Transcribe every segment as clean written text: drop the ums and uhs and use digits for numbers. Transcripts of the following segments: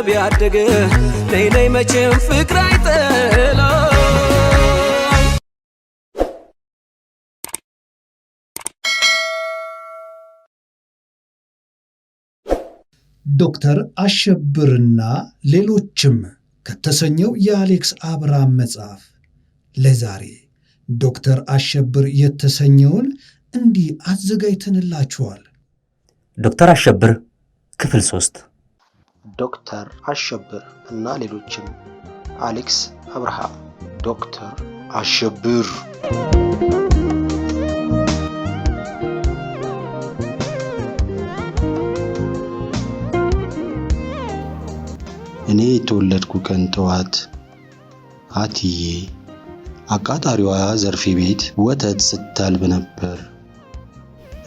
ቢያደገ ነይ ነይ መቼም ፍቅር አይጠላም ዶክተር አሸብርና ሌሎችም ከተሰኘው የአሌክስ አብርሃም መጽሐፍ ለዛሬ ዶክተር አሸብር የተሰኘውን እንዲህ አዘጋጅተንላችኋል። ዶክተር አሸብር ክፍል 3 ዶክተር አሸብር እና ሌሎችም አሌክስ አብርሃም። ዶክተር አሸብር እኔ የተወለድኩ ቀን ጠዋት አትዬ አቃጣሪዋ ዘርፌ ቤት ወተት ስታልብ ነበር።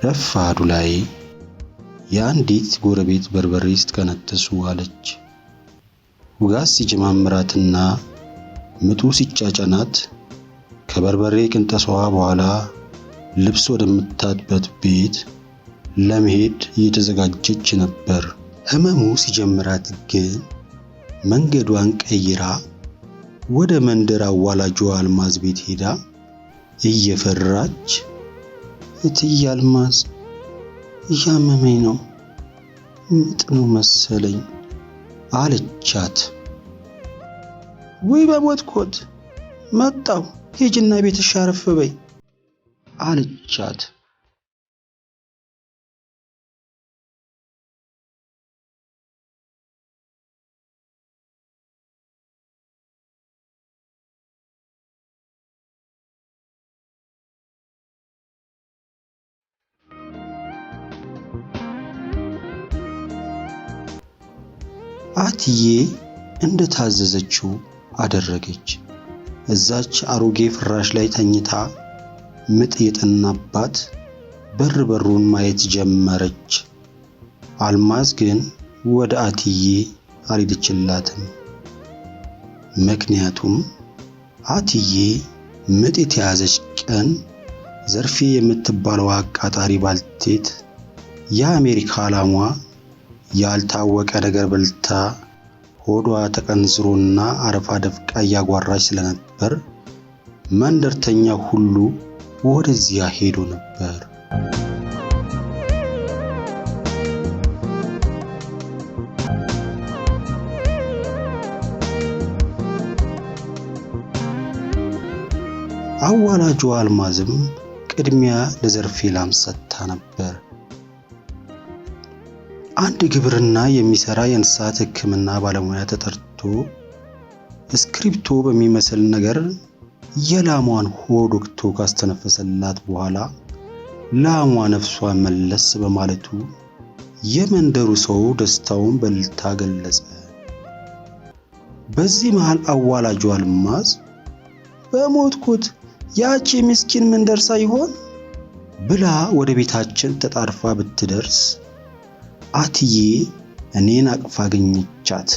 ረፋዱ ላይ የአንዲት ጎረቤት በርበሬ ስትቀነጥሱ አለች። ውጋት ሲጀማምራትና ምጡ ሲጫጫናት ከበርበሬ ቅንጠሷ በኋላ ልብስ ወደምታጥበት ቤት ለመሄድ እየተዘጋጀች ነበር። ህመሙ ሲጀምራት ግን መንገዷን ቀይራ ወደ መንደር አዋላጇ አልማዝ ቤት ሄዳ እየፈራች እትዬ አልማዝ እያመመኝ ነው፣ ምጥ ነው መሰለኝ አለቻት። ወይ በሞትኩት መጣሁ፣ ሂጂና ቤትሽ አረፍ በይ አለቻት። አትዬ እንደታዘዘችው አደረገች። እዛች አሮጌ ፍራሽ ላይ ተኝታ ምጥ የጠናባት በሩን ማየት ጀመረች። አልማዝ ግን ወደ አትዬ አልሄደችላትም። ምክንያቱም አትዬ ምጥ የተያዘች ቀን ዘርፌ የምትባለው አቃጣሪ ባልቴት የአሜሪካ ላሟ ያልታወቀ ነገር በልታ ሆዷ ተቀንዝሮና አረፋ ደፍቃ እያጓራች ስለነበር መንደርተኛ ሁሉ ወደዚያ ሄዶ ነበር። አዋላጇ አልማዝም ቅድሚያ ለዘርፌ ላም ሰጥታ ነበር። አንድ ግብርና የሚሰራ የእንስሳት ሕክምና ባለሙያ ተጠርቶ ስክሪፕቶ በሚመስል ነገር የላሟን ሆድ ወቅቶ ካስተነፈሰላት በኋላ ላሟ ነፍሷን መለስ በማለቱ የመንደሩ ሰው ደስታውን በልታ ገለጸ። በዚህ መሃል አዋላጇ አልማዝ በሞትኩት ያቺ ምስኪን ምን ደርሳ ይሆን ብላ ወደ ቤታችን ተጣርፋ ብትደርስ አትዬ እኔን አቅፋ አገኘቻት።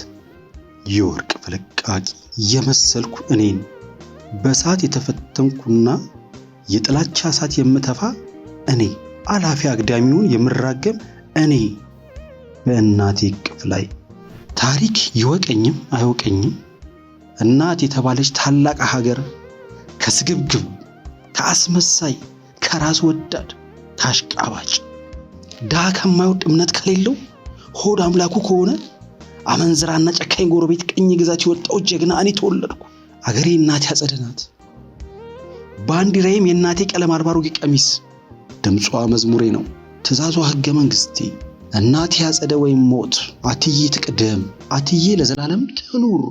የወርቅ ፍልቃቂ የመሰልኩ እኔን በሳት የተፈተንኩና የጥላቻ እሳት የምተፋ እኔ አላፊ አግዳሚውን የምራገም እኔ በእናቴ እቅፍ ላይ ታሪክ ይወቀኝም አይወቀኝም እናት የተባለች ታላቅ ሀገር ከስግብግብ ከአስመሳይ ከራስ ወዳድ ካሽቃባጭ ዳ ከማይወድ እምነት ከሌለው ሆድ አምላኩ ከሆነ አመንዝራና ጨካኝ ጎረቤት ቀኝ ግዛት የወጣው ጀግና እኔ ተወለድኩ። አገሬ እናቴ አጸደ ናት። ባንዲራዬም የእናቴ ቀለም አልባ አሮጌ ቀሚስ፣ ድምጿ መዝሙሬ ነው፣ ትእዛዟ ሕገ መንግሥቴ። እናቴ አጸደ ወይም ሞት፣ አትዬ ትቅደም፣ አትዬ ለዘላለም ትኑር።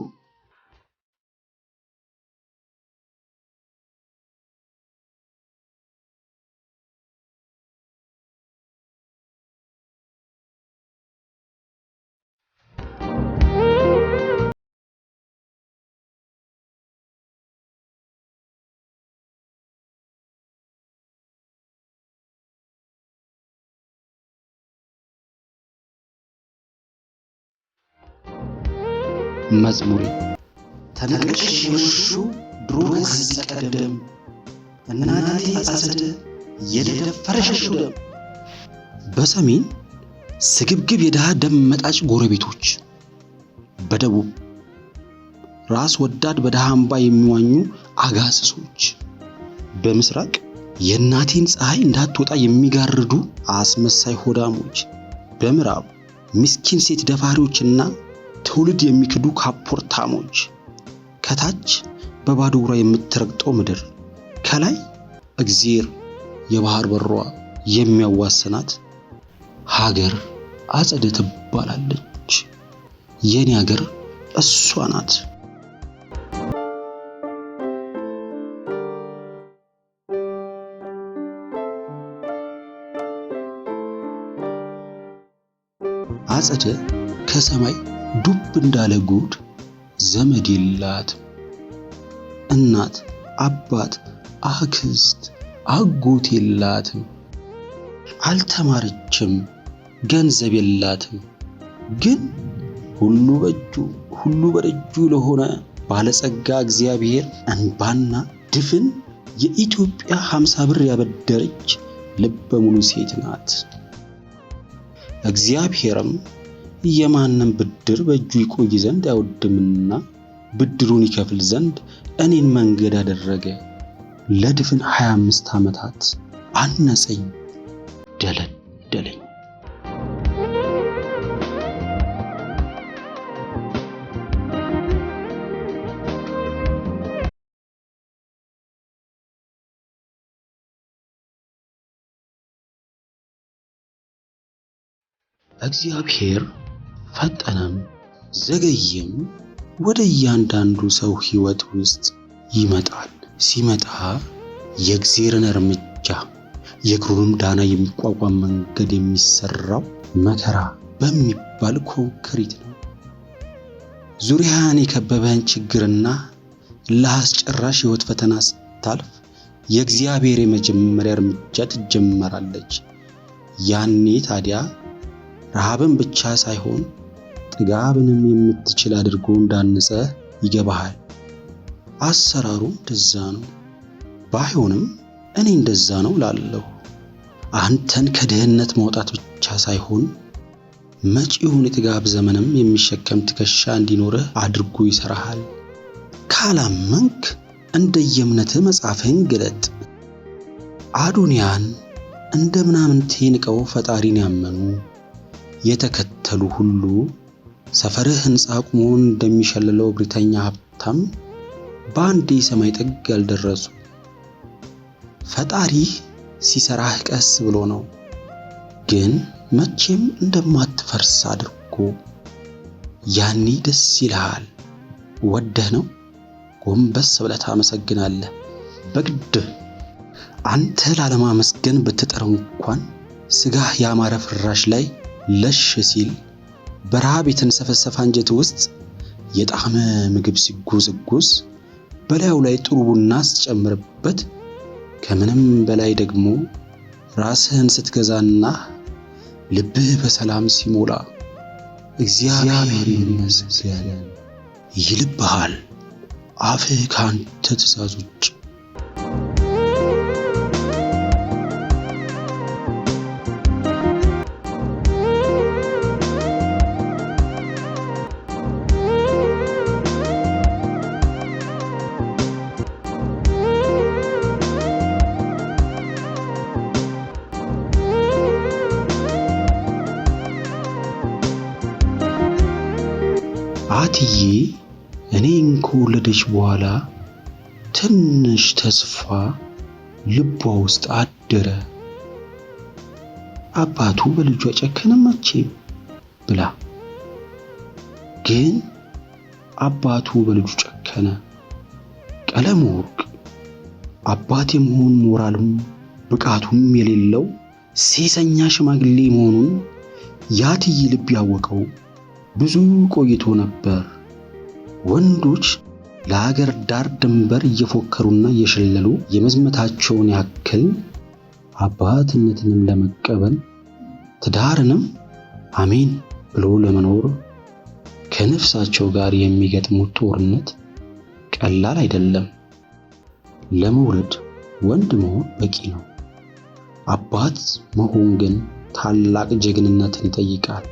መዝሙሬ ተነቀሽ የሹ ድሮ ከዚህ ቀደም እናቴ አጸደ የደፈረሽ ደም። በሰሜን ስግብግብ የድሃ ደም መጣጭ ጎረቤቶች፣ በደቡብ ራስ ወዳድ በደሃ አምባ የሚዋኙ አጋሰሶች፣ በምስራቅ የእናቴን ፀሐይ እንዳትወጣ የሚጋርዱ አስመሳይ ሆዳሞች፣ በምዕራብ ምስኪን ሴት ደፋሪዎችና ትውልድ የሚክዱ ካፖርታሞች፣ ከታች በባዶ እግሯ የምትረግጠው ምድር፣ ከላይ እግዚአብሔር የባህር በሯ የሚያዋስናት ሀገር አጸደ ትባላለች። የኔ ሀገር እሷ ናት። አጸደ ከሰማይ ዱብ እንዳለ ጉድ ዘመድ የላትም። እናት፣ አባት፣ አክስት፣ አጎት የላትም። አልተማረችም፣ ገንዘብ የላትም። ግን ሁሉ በደጁ ለሆነ ባለጸጋ እግዚአብሔር እንባና ድፍን የኢትዮጵያ 50 ብር ያበደረች ልበ ሙሉ ሴት ናት። እግዚአብሔርም የማንም ብድር በእጁ ይቆይ ዘንድ አይወድምና ብድሩን ይከፍል ዘንድ እኔን መንገድ አደረገ። ለድፍን 25 ዓመታት አነጸኝ፣ ደለደለኝ። እግዚአብሔር ፈጠነም ዘገየም ወደ እያንዳንዱ ሰው ሕይወት ውስጥ ይመጣል። ሲመጣ የእግዚአብሔርን እርምጃ የእግሩንም ዳና የሚቋቋም መንገድ የሚሰራው መከራ በሚባል ኮንክሪት ነው። ዙሪያን የከበበን ችግርና ለአስጨራሽ ሕይወት ፈተና ስታልፍ የእግዚአብሔር የመጀመሪያ እርምጃ ትጀመራለች። ያኔ ታዲያ ረሃብን ብቻ ሳይሆን ጥጋብንም የምትችል አድርጎ እንዳነጸ ይገባሃል። አሰራሩ እንደዛ ነው። ባይሆንም እኔ እንደዛ ነው ላለሁ። አንተን ከድህነት ማውጣት ብቻ ሳይሆን መጪውን የጥጋብ ዘመንም የሚሸከም ትከሻ እንዲኖርህ አድርጎ ይሰራሃል። ካላመንክ እንደየእምነትህ መጽሐፍህን ግለጥ። አዶንያን እንደ ምናምንቴ ንቀው ፈጣሪን ያመኑ የተከተሉ ሁሉ ሰፈርህ ሕንፃ ቁሞ እንደሚሸልለው ብሪተኛ ሀብታም በአንዴ ሰማይ ጥግ ያልደረሱ። ፈጣሪህ ሲሰራህ ቀስ ብሎ ነው፣ ግን መቼም እንደማትፈርስ አድርጎ። ያኔ ደስ ይልሃል። ወደህ ነው ጎንበስ ብለህ ታመሰግናለህ። በግድ አንተ ላለማመስገን ብትጠር እንኳን ስጋህ ያማረ ፍራሽ ላይ ለሽ ሲል በረሃብ የተንሰፈሰፈ አንጀት ውስጥ የጣዕመ ምግብ ሲጎዘጎዝ በላዩ ላይ ጥሩ ቡና ስትጨምርበት ከምንም በላይ ደግሞ ራስህን ስትገዛና ልብህ በሰላም ሲሞላ እግዚአብሔር ይመስገን ይልብሃል። አፍህ ካንተ ትእዛዝ ውጭ አትዬ እኔን ከወለደች በኋላ ትንሽ ተስፋ ልቧ ውስጥ አደረ። አባቱ በልጇ ጨከነ መቼም ብላ። ግን አባቱ በልጁ ጨከነ። ቀለመወርቅ አባት የመሆን ሞራልም ብቃቱም የሌለው ሴሰኛ ሽማግሌ መሆኑን ያትዬ ልብ ያወቀው ብዙ ቆይቶ ነበር። ወንዶች ለሀገር ዳር ድንበር እየፎከሩና እየሸለሉ የመዝመታቸውን ያክል አባትነትንም ለመቀበል ትዳርንም አሜን ብሎ ለመኖር ከነፍሳቸው ጋር የሚገጥሙት ጦርነት ቀላል አይደለም። ለመውለድ ወንድ መሆን በቂ ነው። አባት መሆን ግን ታላቅ ጀግንነትን ይጠይቃል።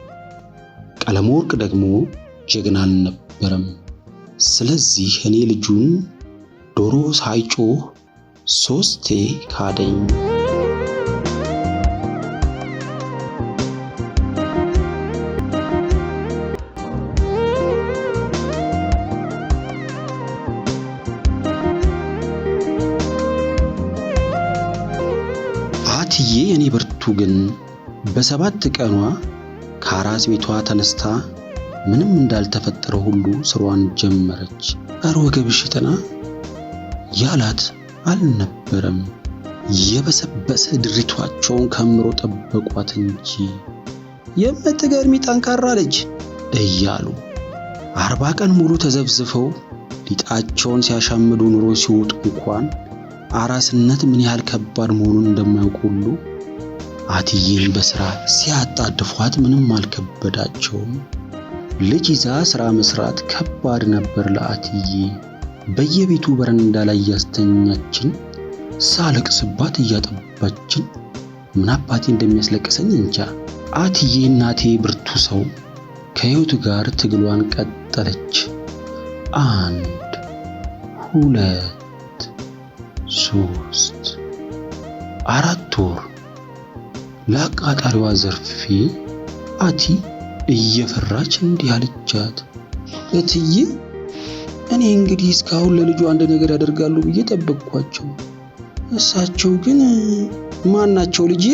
ቀለመወርቅ ደግሞ ጀግና አልነበረም። ስለዚህ እኔ ልጁን ዶሮ ሳይጮህ 3 ካደኝ። አትዬ የኔ ብርቱ ግን በ7 ቀኗ ከአራስ ቤቷ ተነስታ ምንም እንዳልተፈጠረ ሁሉ ስሯን ጀመረች። ኧረ ወገብሽ ይጠና ያላት አልነበረም። የበሰበሰ ድሪቷቸውን ከምሮ ጠበቋት እንጂ የምትገርሚ ጠንካራ ልጅ እያሉ 40 ቀን ሙሉ ተዘብዝፈው ሊጣቸውን ሲያሻምዱ ኑሮ ሲወጡ እንኳን አራስነት ምን ያህል ከባድ መሆኑን እንደማያውቁ ሁሉ አትዬን በስራ ሲያጣድፏት ምንም አልከበዳቸውም። ልጅ ይዛ ስራ መስራት ከባድ ነበር ለአትዬ። በየቤቱ በረንዳ ላይ ያስተኛችን ሳለቅስባት እያጠባችን ምን አባቴ እንደሚያስለቅሰኝ እንጃ። አትዬ እናቴ ብርቱ ሰው ከህይወት ጋር ትግሏን ቀጠለች። 1 2 3 4 ወር ለአቃጣሪዋ ዘርፌ አቲ እየፈራች እንዲህ አለቻት። እትዬ እኔ እንግዲህ እስካሁን ለልጁ አንድ ነገር ያደርጋሉ ብዬ ጠበቅኳቸው። እሳቸው ግን ማናቸው ልጄ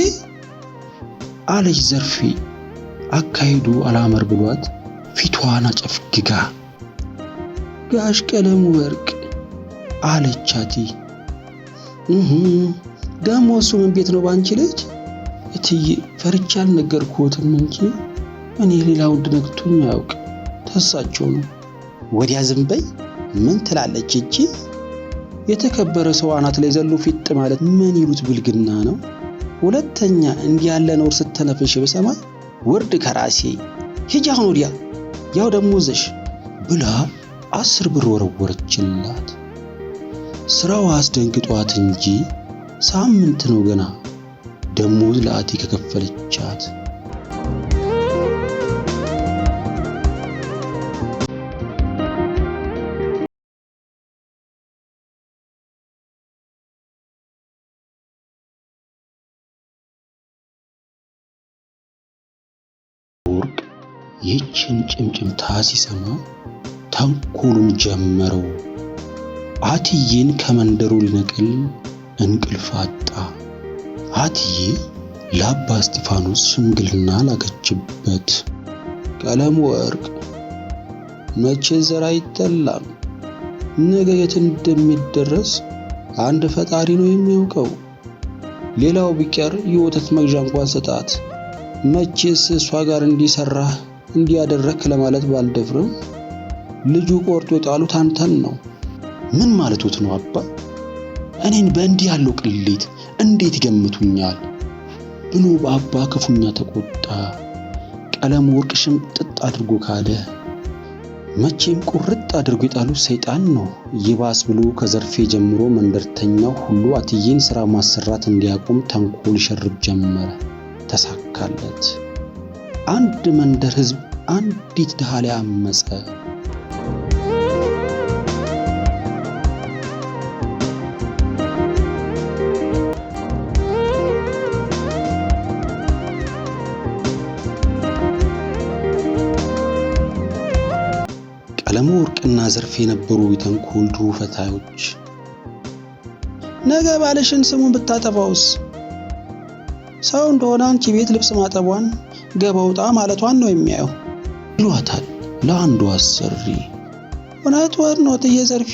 አለች ዘርፌ። አካሄዱ አላመር ብሏት ፊቷን አጨፍግጋ ጋሽ ቀለሙ ወርቅ አለቻት። ደሞ እሱ ምን ቤት ነው ባንቺ ልጅ? እትዬ ፈርቻ አልነገርኩትም እንጂ እኔ ሌላው ድነግቶኝ ያውቅ ተሳቸው ነው። ወዲያ ዝም በይ ምን ትላለች እቺ? የተከበረ ሰው አናት ላይ ዘሎ ፊት ማለት ምን ይሉት ብልግና ነው? ሁለተኛ እንዲህ ያለ ነውር ስተነፍሽ በሰማይ ወርድ ከራሴ ሂጂ አሁን ወዲያ ያው ደሞዝሽ ብላ 10 ብር ወረወረችላት። ስራው አስደንግጧት እንጂ ሳምንት ነው ገና ደሞዝ ለአቲ ከከፈለቻት። ወርቅ ይህችን ጭምጭምታ ሲሰማ ተንኮሉን ጀመረው። አትዬን ከመንደሩ ሊነቅል እንቅልፍ አጣ። አትዬ ለአባ እስጢፋኖስ ሽምግልና ላከችበት። ቀለም ወርቅ መቼ ዘር አይጠላም፣ ነገ የት እንደሚደረስ አንድ ፈጣሪ ነው የሚያውቀው። ሌላው ቢቀር የወተት መግዣ እንኳን ሰጣት። መቼስ እሷ ጋር እንዲሰራ እንዲያደረክ ለማለት ባልደፍርም ልጁ ቆርጦ የጣሉት አንተን ነው። ምን ማለቱት ነው አባ? እኔን በእንዲህ ያለው ቅሌት እንዴት ይገምቱኛል ብሎ በአባ ክፉኛ ተቆጣ። ቀለም ወርቅ ሽምጥጥ አድርጎ ካደ። መቼም ቁርጥ አድርጎ የጣሉት ሰይጣን ነው። ይባስ ብሎ ከዘርፌ ጀምሮ መንደርተኛው ሁሉ አትዬን ስራ ማሰራት እንዲያቆም ተንኮል ይሸርብ ጀመረ። ተሳካለት። አንድ መንደር ህዝብ አንዲት ድሃ ላይ አመፀ። ቀለሙ ወርቅና ዘርፌ የነበሩ የተንኮል ድሩ ፈታዮች ነገ ባለሽን ስሙን ብታጠፋውስ? ሰው እንደሆነ አንቺ ቤት ልብስ ማጠቧን ገባውጣ ማለቷን ነው የሚያየው ይሏታል ለአንዱ አሰሪ። እውነቷን ነው እትዬ ዘርፌ፣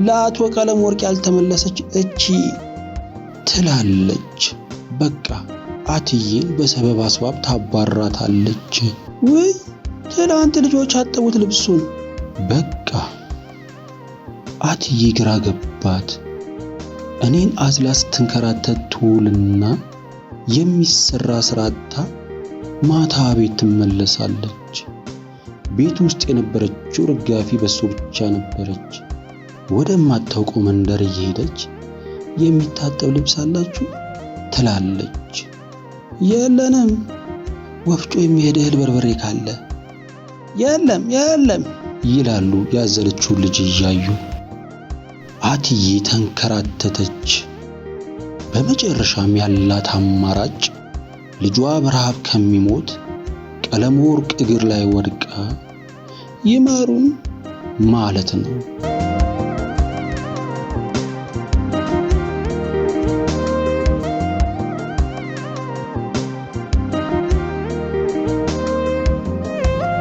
ለአቶ ቀለም ወርቅ ያልተመለሰች እቺ ትላለች። በቃ አትዬን በሰበብ አስባብ ታባራታለች። ወይ ትላንት ልጆች አጠቡት ልብሱን። በቃ አትዬ ግራ ገባት። እኔን አዝላ ስትንከራተት ትውልና የሚሰራ ስራ አጥታ ማታ ቤት ትመለሳለች። ቤት ውስጥ የነበረችው ርጋፊ በሱ ብቻ ነበረች። ወደማታውቀው መንደር እየሄደች የሚታጠብ ልብስ አላችሁ ትላለች። የለንም፣ ወፍጮ የሚሄድ እህል በርበሬ ካለ የለም ይላሉ ያዘለችው ልጅ እያዩ። አትዬ ተንከራተተች። በመጨረሻም ያላት አማራጭ ልጇ በረሃብ ከሚሞት ቀለመወርቅ እግር ላይ ወድቃ ይማሩን ማለት ነው።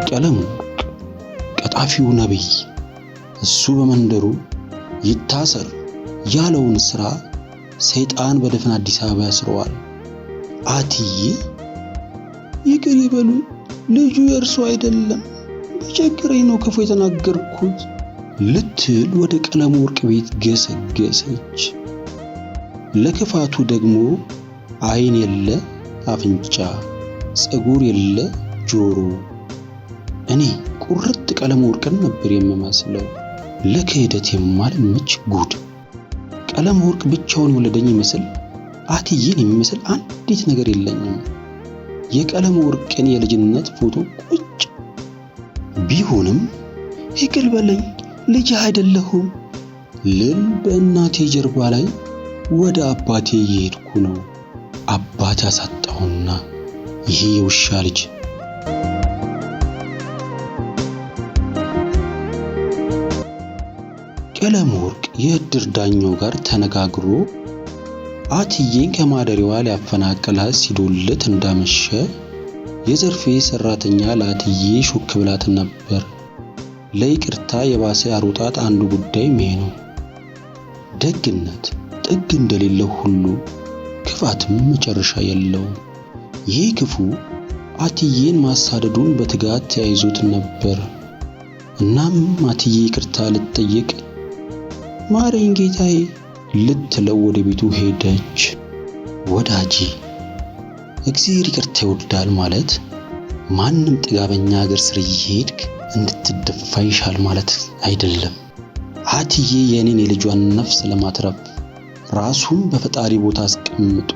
ቀለመወርቅ ቀጣፊው ነብይ እሱ በመንደሩ ይታሰር ያለውን ሥራ ሰይጣን በደፍን አዲስ አበባ ያስረዋል። አትዬ ይቅር ይበሉ፣ ልጁ የእርሱ አይደለም፣ በቸገረኝ ነው ክፉ የተናገርኩት ልትል ወደ ቀለመወርቅ ቤት ገሰገሰች። ለክፋቱ ደግሞ ዓይን የለ አፍንጫ፣ ፀጉር የለ ጆሮ። እኔ ቁርጥ ቀለመወርቅን ነበር የምመስለው፣ ለክህደት የማልመች ጉድ። ቀለመወርቅ ብቻውን የወለደኝ ይመስል አትዬን የሚመስል አንዲት ነገር የለኝም። የቀለመወርቅን የልጅነት ፎቶ ቁጭ ቢሆንም ይቅር በለኝ ልጅ አይደለሁም ልል በእናቴ ጀርባ ላይ ወደ አባቴ እየሄድኩ ነው። አባቴ አሳጣሁና ይሄ የውሻ ልጅ። ቀለመወርቅ የእድር ዳኛው ጋር ተነጋግሮ አትዬን ከማደሪያዋ ሊያፈናቅላት ሲዶልት እንዳመሸ የዘርፌ ሰራተኛ ለአትዬ ሹክ ብላት ነበር። ለይቅርታ የባሰ ያሮጣት አንዱ ጉዳይ ይሄ ነው። ደግነት ጥግ እንደሌለው ሁሉ ክፋትም መጨረሻ የለውም። ይሄ ክፉ አትዬን ማሳደዱን በትጋት ተያይዞት ነበር። እናም አትዬ ይቅርታ ልትጠይቅ ማረኝ ጌታዬ ልትለው ወደ ቤቱ ሄደች። ወዳጄ እግዚአብሔር ይቅርታ ይወዳል ማለት ማንም ጥጋበኛ ሀገር ስር እየሄድክ እንድትደፋ ይሻል ማለት አይደለም። አትዬ የኔን የልጇን ነፍስ ለማትረፍ ራሱን በፈጣሪ ቦታ አስቀምጦ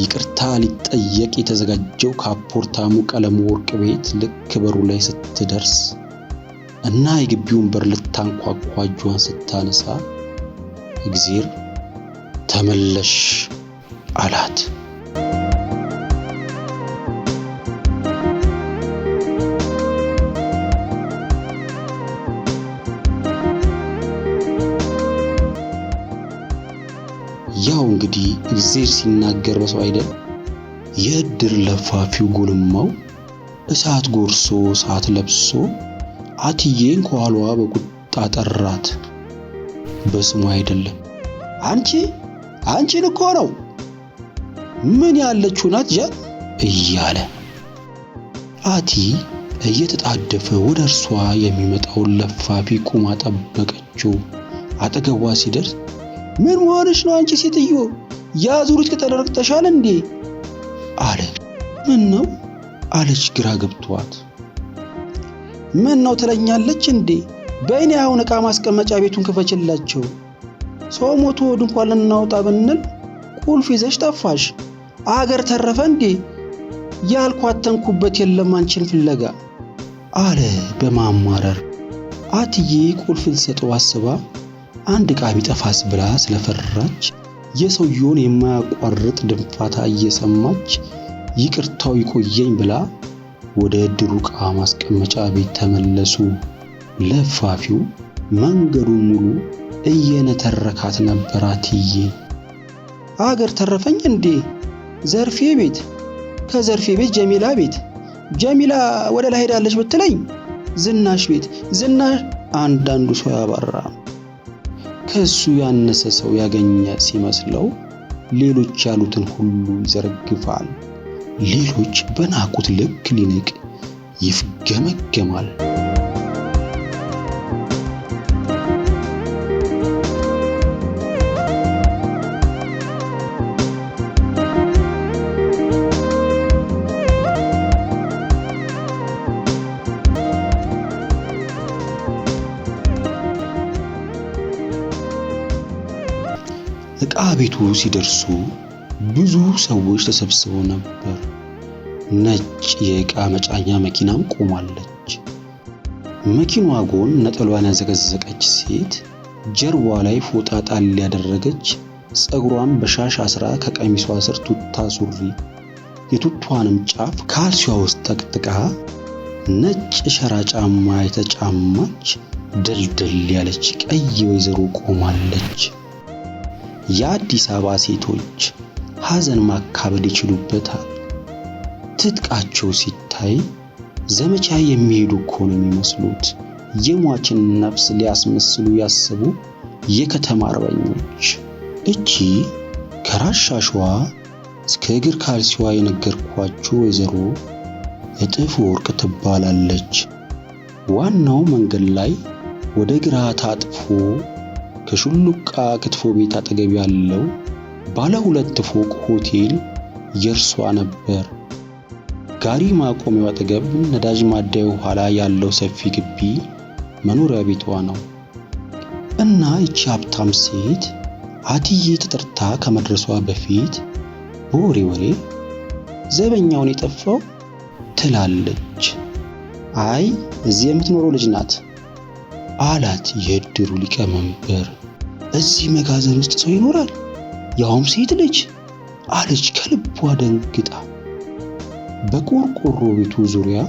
ይቅርታ ሊጠየቅ የተዘጋጀው ካፖርታሙ ቀለመወርቅ ቤት ልክ በሩ ላይ ስትደርስ እና የግቢውን በር ልታንኳኳ እጇን ስታነሳ እግዚአብሔር ተመለሽ አላት። ያው እንግዲህ እግዚአብሔር ሲናገር በሰው አይደል። የእድር ለፋፊው ጎልማው እሳት ጎርሶ እሳት ለብሶ አትዬን ከኋላዋ በቁጣ ጠራት። በስሙ አይደለም። አንቺን እኮ ነው ምን ያለችው ናት ጃን እያለ አቲ እየተጣደፈ ወደ እርሷ የሚመጣውን ለፋፊ ቁማ ጠበቀችው። አጠገቧ ሲደርስ ምን ሆነሽ ነው አንቺ ሴትዮ? ያዙሩት ከተደረቅተሻል እንዴ አለ። ምን ነው አለች ግራ ገብቷት። ምን ነው ትለኛለች እንዴ? በእኔ አሁን ዕቃ ማስቀመጫ ቤቱን ክፈችላቸው። ሰው ሞቶ ድንኳን ልናወጣ ብንል ቁልፍ ይዘሽ ጠፋሽ። አገር ተረፈ እንዴ? ያልኳተንኩበት የለም አንቺን ፍለጋ አለ በማማረር። አትዬ ቁልፍ ልትሰጠው አስባ አንድ ዕቃ ቢጠፋስ ብላ ስለፈራች የሰውየውን የማያቋርጥ ድንፋታ እየሰማች ይቅርታው ይቆየኝ ብላ ወደ እድሩ ዕቃ ማስቀመጫ ቤት ተመለሱ። ለፋፊው መንገዱን ሙሉ እየነተረካት ነበር። አትዬ አገር ተረፈኝ እንዴ? ዘርፌ ቤት፣ ከዘርፌ ቤት ጀሚላ ቤት፣ ጀሚላ ወደ ላይ ሄዳለች ብትለኝ ዝናሽ ቤት፣ ዝናሽ። አንዳንዱ ሰው ያባራ ከሱ ያነሰ ሰው ያገኘ ሲመስለው ሌሎች ያሉትን ሁሉ ይዘረግፋል። ሌሎች በናቁት ልክ ሊንቅ ይፍገመገማል። ዕቃ ቤቱ ሲደርሱ ብዙ ሰዎች ተሰብስበው ነበር። ነጭ የዕቃ መጫኛ መኪናም ቆማለች። መኪናዋ ጎን ነጠሏን ያዘገዘቀች ሴት ጀርባዋ ላይ ፎጣ ጣል ያደረገች ፀጉሯን በሻሽ አስራ ከቀሚሷ ስር ቱታ ሱሪ የቱቷንም ጫፍ ካልሲዋ ውስጥ ጠቅጥቃ ነጭ ሸራ ጫማ የተጫማች ደልደል ያለች ቀይ ወይዘሮ ቆማለች። የአዲስ አበባ ሴቶች ሐዘን ማካበድ ይችሉበታል። ትጥቃቸው ሲታይ ዘመቻ የሚሄዱ እኮ ነው የሚመስሉት። የሟችን ነፍስ ሊያስመስሉ ያስቡ የከተማ አርበኞች። እቺ ከራሻሽዋ እስከ እግር ካልሲዋ የነገርኳችሁ ወይዘሮ እጥፍ ወርቅ ትባላለች። ዋናው መንገድ ላይ ወደ ግራ ታጥፎ ከሹሉቃ ክትፎ ቤት አጠገብ ያለው ባለ 2 ፎቅ ሆቴል የእርሷ ነበር። ጋሪ ማቆሚያው አጠገብ ነዳጅ ማደያው ኋላ ያለው ሰፊ ግቢ መኖሪያ ቤቷ ነው። እና ይቺ ሀብታም ሴት አትዬ ተጠርታ ከመድረሷ በፊት በወሬ ዘበኛውን የጠፋው ትላለች። አይ እዚህ የምትኖረው ልጅ ናት አላት የእድሩ ሊቀመንበር። እዚህ መጋዘን ውስጥ ሰው ይኖራል ያውም ሴት ልጅ አለች ከልቧ ደንግጣ። በቆርቆሮ ቤቱ ዙሪያ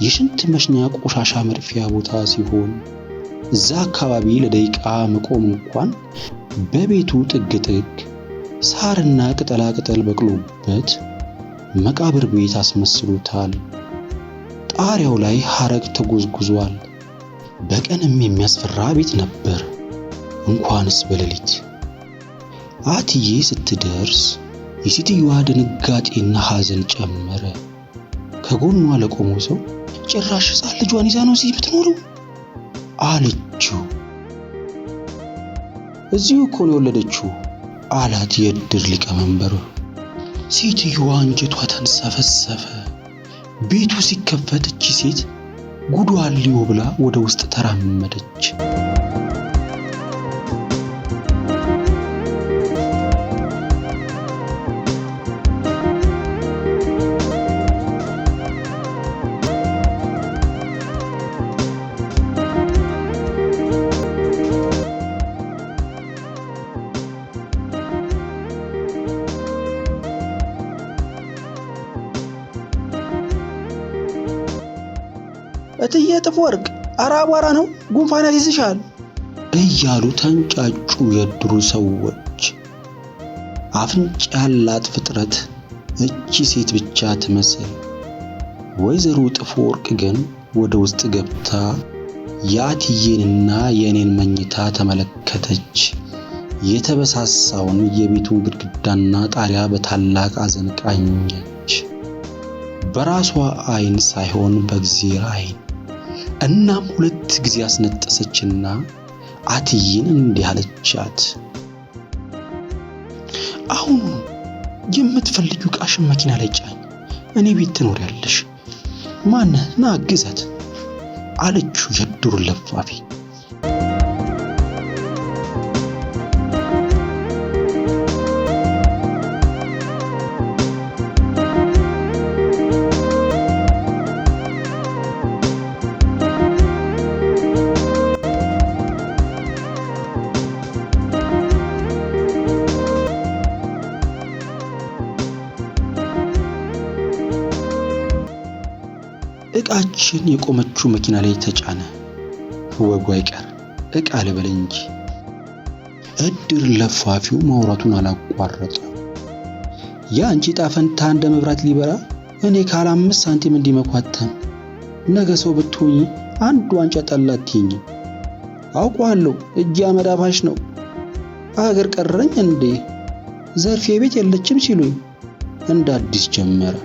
የሽንት መሽኛ ቆሻሻ መድፊያ ቦታ ሲሆን እዛ አካባቢ ለደቂቃ መቆም እንኳን በቤቱ ጥግ ሳርና ቅጠላ ቅጠል በቅሎበት መቃብር ቤት አስመስሎታል። ጣሪያው ላይ ሐረግ ተጎዝጉዟል። በቀንም የሚያስፈራ ቤት ነበር እንኳንስ በሌሊት። አትዬ ስትደርስ የሴትዮዋ ድንጋጤና ሐዘን ጨመረ። ከጎኗ ለቆመው ሰው ጭራሽ ሕፃን ልጇን ይዛ ነው እዚህ የምትኖረው አለችው። እዚሁ እኮ ነው የወለደችው አላት የእድር ሊቀመንበሩ። ሴትዮዋ አንጀቷ ተንሰፈሰፈ። ቤቱ ሲከፈት እቺ ሴት ጉዷን ሊዮ ብላ ወደ ውስጥ ተራመደች። እትዬ እጥፍ ወርቅ ኧረ አቧራ ነው ጉንፋን ያስይዝሻል እያሉ ተንጫጩ የእድሩ ሰዎች። አፍንጫ ያላት ፍጥረት እቺ ሴት ብቻ ትመስል። ወይዘሮ እጥፍ ወርቅ ግን ወደ ውስጥ ገብታ የአትዬንና የኔን መኝታ ተመለከተች። የተበሳሳውን የቤቱን ግድግዳና ጣሪያ በታላቅ አዘን ቃኘች። በራሷ አይን ሳይሆን በእግዚአብሔር አይን። እናም 2 ጊዜ አስነጠሰችና አትዬን እንዲህ አለቻት፣ አሁን የምትፈልጊው ዕቃሽን መኪና ላይ ጫኝ፣ እኔ ቤት ትኖሪያለሽ። ማነህ ና አግዛት አለችው የእድሩን ለፋፊ። ዕቃችን የቆመችው መኪና ላይ ተጫነ። ወጉ አይቀር ዕቃ ልበል እንጂ። እድር ለፋፊው ማውራቱን አላቋረጠ። ያንቺ ጣፈንታ እንደ መብራት ሊበራ እኔ ካለ 5 ሳንቲም እንዲመኳተን ነገ ሰው ብትሆኚ አንድ ዋንጫ ጠላትኝ። አውቀዋለሁ እጅ አመዳፋሽ ነው። አገር ቀረኝ እንዴ ዘርፌ ቤት የለችም ሲሉኝ እንደ አዲስ ጀመረ።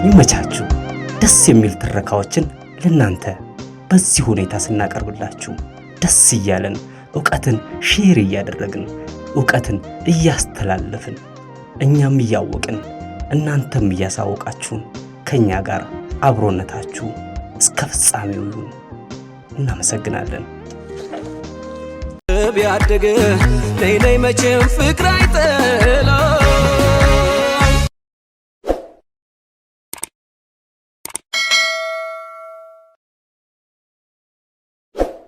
ይመቻችሁ። ደስ የሚል ትረካዎችን ለናንተ በዚህ ሁኔታ ስናቀርብላችሁ ደስ እያለን ዕውቀትን ሼር እያደረግን ዕውቀትን እያስተላለፍን እኛም እያወቅን እናንተም እያሳወቃችሁን ከኛ ጋር አብሮነታችሁ እስከ ፍጻሜው ይሁን። እናመሰግናለን። ቢያደገ ነይ ነይ መቼም ፍቅር አይጠ